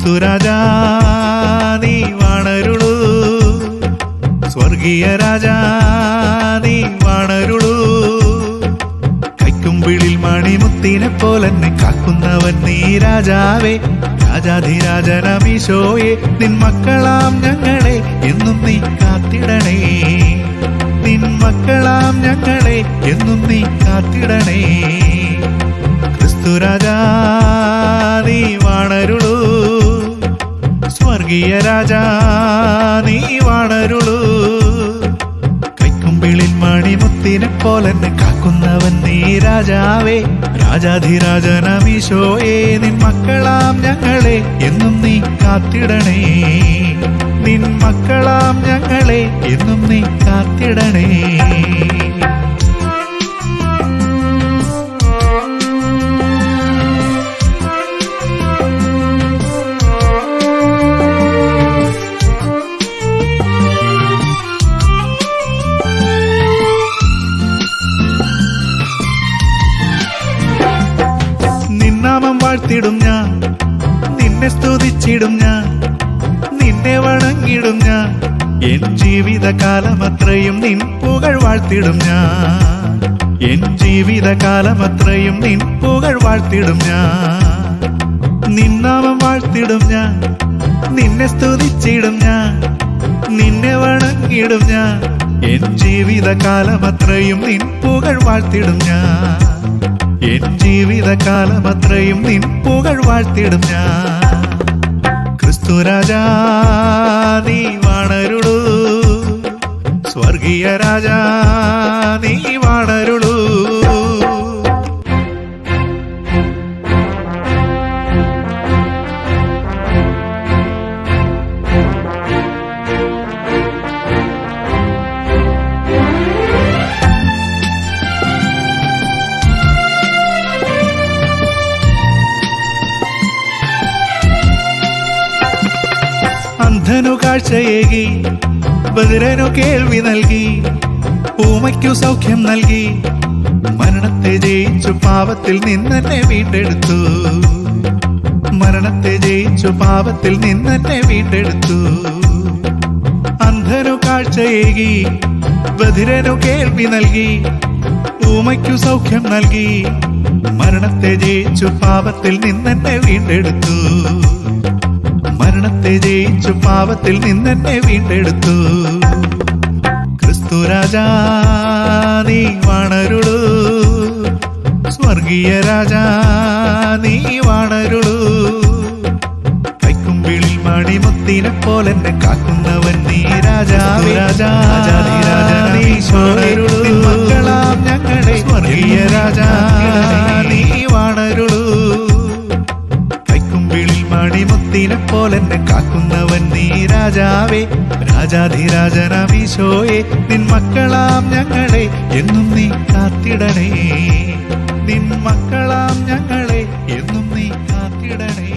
ക്രിസ്തുരാജാ നീ വാണരുളൂ, സ്വർഗീയ രാജാ നീ വാണരുളൂ. കൈക്കുമ്പിളിൽ മണിമുത്തിനെ പോലെന്നെ കാക്കുന്നവൻ നീ രാജാവേ. രാജാധിരാജനമീശോയെ നിൻ മക്കളാം ഞങ്ങളെ എന്നും നീ കാത്തിടണേ. നിൻ മക്കളാം ഞങ്ങളെ എന്നും നീ കാത്തിടണേ. ക്രിസ്തുരാജാ നീ വാണരുളൂ, സ്വർഗീയ രാജാ നീ വാണരുളൂ. കൈക്കുമ്പിളിൽ മണിമുത്തിനെ പോലെന്നെ കാക്കുന്നവൻ നീ രാജാവേ. രാജാധിരാജനമീശോയെ നിൻ മക്കളാം ഞങ്ങളെ എന്നും നീ കാത്തിടണേ. നിൻ മക്കളാം ഞങ്ങളെ എന്നും നീ കാത്തിടണേ. നിന്നാമം വാഴ്ത്തിടും ഞാൻ, നിന്നെ സ്തുതിച്ചിടും ഞാൻ, നിന്നെ വണങ്ങിടും ഞാൻ. എൻ ജീവിതകാലമത്രയും നിൻ പുകഴ് വാഴ്ത്തിടും ഞാൻ. എൻ ജീവിതകാലമത്രയും നിൻ പുകഴ് വാഴ്ത്തിടും ഞാൻ. നിന്നാമം വാഴ്ത്തിടും ഞാൻ, നിന്നെ സ്തുതിച്ചിടും ഞാൻ, നിന്നെ വണങ്ങിടും ഞാൻ. എൻ ജീവിതകാലമത്രയും നിൻ പുകഴ് വാഴ്ത്തിടും ഞാൻ. എൻ ജീവിതകാലമത്രയും നിൻ പുകഴ് വാഴ്ത്തിടും ഞാൻ. ക്രിസ്തുരാജാ നീ വാണരുളൂ, സ്വർഗീയ രാജാ നീ വാണരുളൂ. അന്ധനു കാഴ്ചയേകി, ബധിരനു കേൾവി നൽകി, ഊമയ്ക്കു സൗഖ്യം നൽകി. മരണത്തെ ജയിച്ചു പാപത്തിൽ നിന്നെന്നെ വീണ്ടെടുത്തു. മരണത്തെ ജയിച്ചു പാപത്തിൽ നിന്നെന്നെ വീണ്ടെടുത്തു. അന്ധനു കാഴ്ചയേകി, ബധിരനു കേൾവി നൽകി, ഊമയ്ക്കു സൗഖ്യം നൽകി. മരണത്തെ ജയിച്ചു പാപത്തിൽ നിന്നെന്നെ വീണ്ടെടുത്തു. മരണത്തെ ജയിച്ചു പാപത്തിൽ നിന്നെന്നെ വീണ്ടെടുത്തു. ക്രിസ്തുരാജാ നീ വാണരുളൂ, സ്വർഗീയ രാജാ നീ വാണരുളൂ. കൈക്കുമ്പിളിൽ മണിമുത്തിനെ പോലെന്നെ കാക്കുന്നവൻ നീ രാജാവേ. രാജാധിരാജനമീശോയെ നിൻ മക്കളാം ഞങ്ങളെ സ്വർഗീയ രാജാ നീ വാണരുളൂ. മണിമുത്തിനെ പോലെന്നെ കാക്കുന്നവൻ നീ രാജാവേ. രാജാധിരാജനമീശോയെ നിൻ മക്കളാം ഞങ്ങളെ എന്നും നീ കാത്തിടണേ. നിൻ മക്കളാം ഞങ്ങളെ എന്നും നീ കാത്തിടണേ.